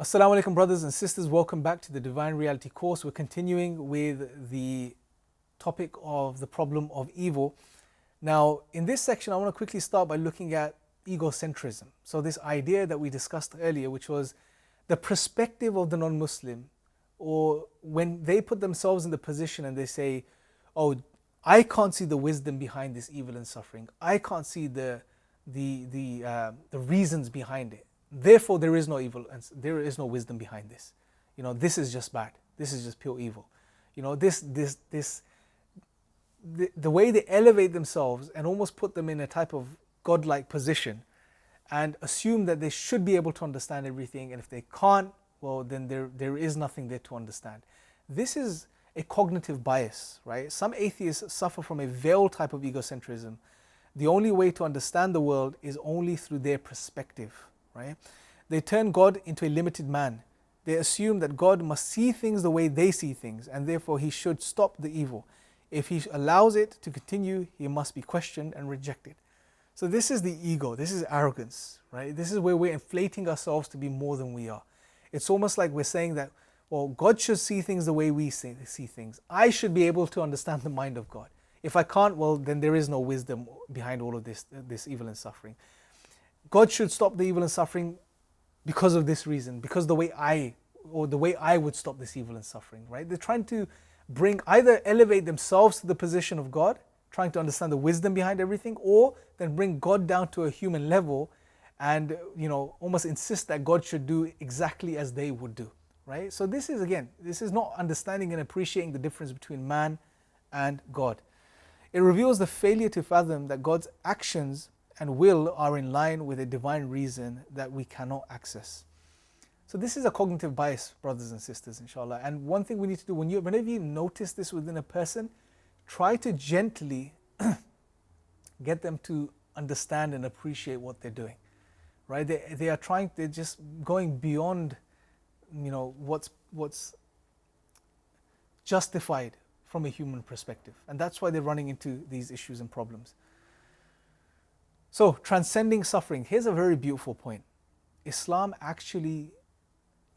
Assalamu alaikum, brothers and sisters. Welcome back to the Divine Reality course. We're continuing with the topic of the problem of evil. Now, in this section, I want to quickly start by looking at egocentrism. So this idea that we discussed earlier, which was the perspective of the non-Muslim, or when they put themselves in the position and they say, oh, I can't see the wisdom behind this evil and suffering. I can't see the reasons behind it. Therefore, there is no evil and there is no wisdom behind this. This is just bad. This is just pure evil. The way they elevate themselves and almost put them in a type of godlike position and assume that they should be able to understand everything, and if they can't, well, then there is nothing there to understand. This is a cognitive bias, right? Some atheists suffer from a veiled type of egocentrism. The only way to understand the world is only through their perspective. Right? They turn God into a limited man. They assume that God must see things the way they see things, and therefore he should stop the evil. If he allows it to continue, he must be questioned and rejected. So this is the ego, this is arrogance, right? This is where we're inflating ourselves to be more than we are. It's almost like we're saying that, well, God should see things the way we see things. I should be able to understand the mind of God. If I can't, well, then there is no wisdom behind all of this evil and suffering. God should stop the evil and suffering because of this reason, because the way I would stop this evil and suffering, right? They're trying to either elevate themselves to the position of God, trying to understand the wisdom behind everything, or then bring God down to a human level and, almost insist that God should do exactly as they would do, right? So this is not understanding and appreciating the difference between man and God. It reveals the failure to fathom that God's actions and will are in line with a divine reason that we cannot access. So this is a cognitive bias, brothers and sisters, inshallah. And one thing we need to do, whenever you notice this within a person, try to gently get them to understand and appreciate what they're doing, right? They're just going beyond, what's justified from a human perspective. And that's why they're running into these issues and problems. So, transcending suffering. Here's a very beautiful point. Islam actually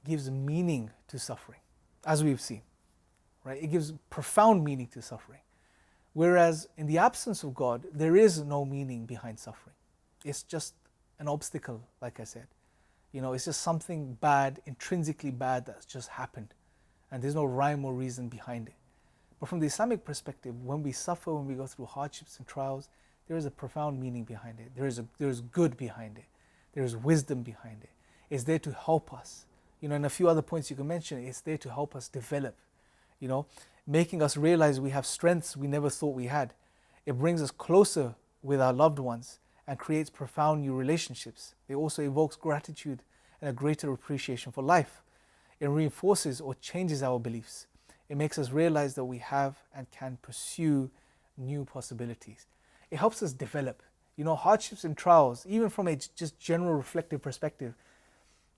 gives meaning to suffering, as we've seen, right? It gives profound meaning to suffering. Whereas in the absence of God, there is no meaning behind suffering. It's just an obstacle, like I said. It's just something bad, intrinsically bad, that's just happened. And there's no rhyme or reason behind it. But from the Islamic perspective, when we suffer, when we go through hardships and trials, there is a profound meaning behind it. There is good behind it. There is wisdom behind it. It's there to help us. And a few other points you can mention, it's there to help us develop, making us realize we have strengths we never thought we had. It brings us closer with our loved ones and creates profound new relationships. It also evokes gratitude and a greater appreciation for life. It reinforces or changes our beliefs. It makes us realize that we have and can pursue new possibilities. It helps us develop. Hardships and trials, even from a just general reflective perspective,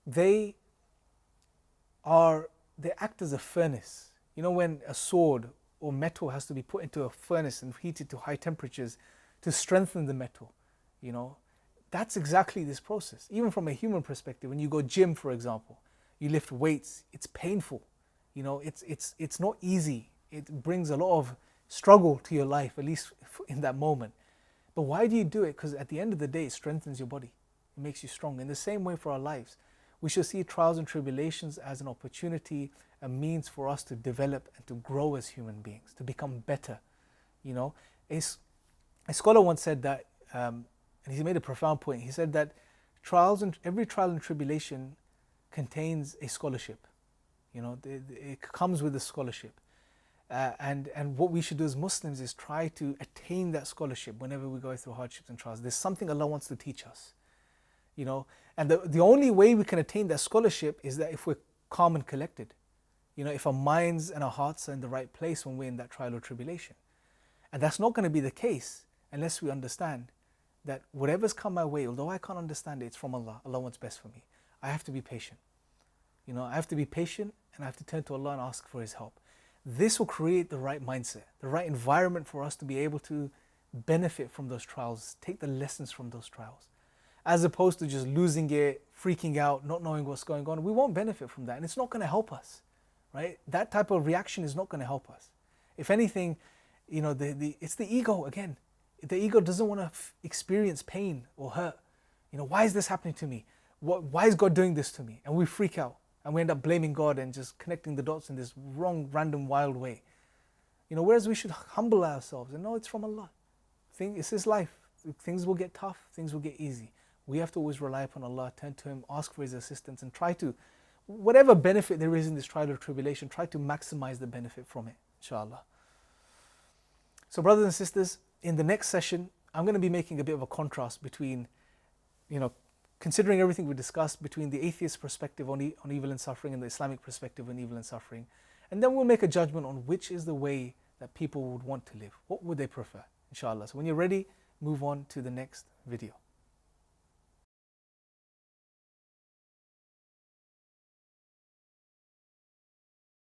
they act as a furnace. When a sword or metal has to be put into a furnace and heated to high temperatures to strengthen the metal, that's exactly this process. Even from a human perspective, when you go gym, for example, you lift weights, it's painful. It's not easy. It brings a lot of struggle to your life, at least in that moment. But why do you do it? Because at the end of the day, it strengthens your body. It makes you strong. In the same way for our lives, we should see trials and tribulations as an opportunity, a means for us to develop and to grow as human beings, to become better. A scholar once said that, and he made a profound point. He said that every trial and tribulation contains a scholarship. It comes with a scholarship. And what we should do as Muslims is try to attain that scholarship whenever we go through hardships and trials. There's something Allah wants to teach us, and the only way we can attain that scholarship is that if we're calm and collected, if our minds and our hearts are in the right place when we're in that trial or tribulation. And that's not going to be the case unless we understand that whatever's come my way, although I can't understand it, it's from Allah. Allah wants best for me. I have to be patient. I have to be patient, and I have to turn to Allah and ask for His help. This will create the right mindset, the right environment for us to be able to benefit from those trials, take the lessons from those trials. as opposed to just losing it, freaking out, not knowing what's going on. We won't benefit from that, and it's not going to help us, right? That type of reaction is not going to help us. If anything, you know, it's the ego again. The ego doesn't want to experience pain or hurt. You know, why is this happening to me? Why is God doing this to me? And we freak out, and we end up blaming God and just connecting the dots in this wrong, random, wild way. You know, whereas we should humble ourselves and know it's from Allah. It's His life. Things will get tough, things will get easy. We have to always rely upon Allah, turn to Him, ask for His assistance, and try to, whatever benefit there is in this trial or tribulation, try to maximize the benefit from it, inshallah. So brothers and sisters, in the next session, I'm going to be making a bit of a contrast between, you know, considering everything we discussed, between the atheist perspective on evil and suffering and the Islamic perspective on evil and suffering. And then we'll make a judgment on which is the way that people would want to live. What would they prefer, inshallah. So when you're ready, move on to the next video.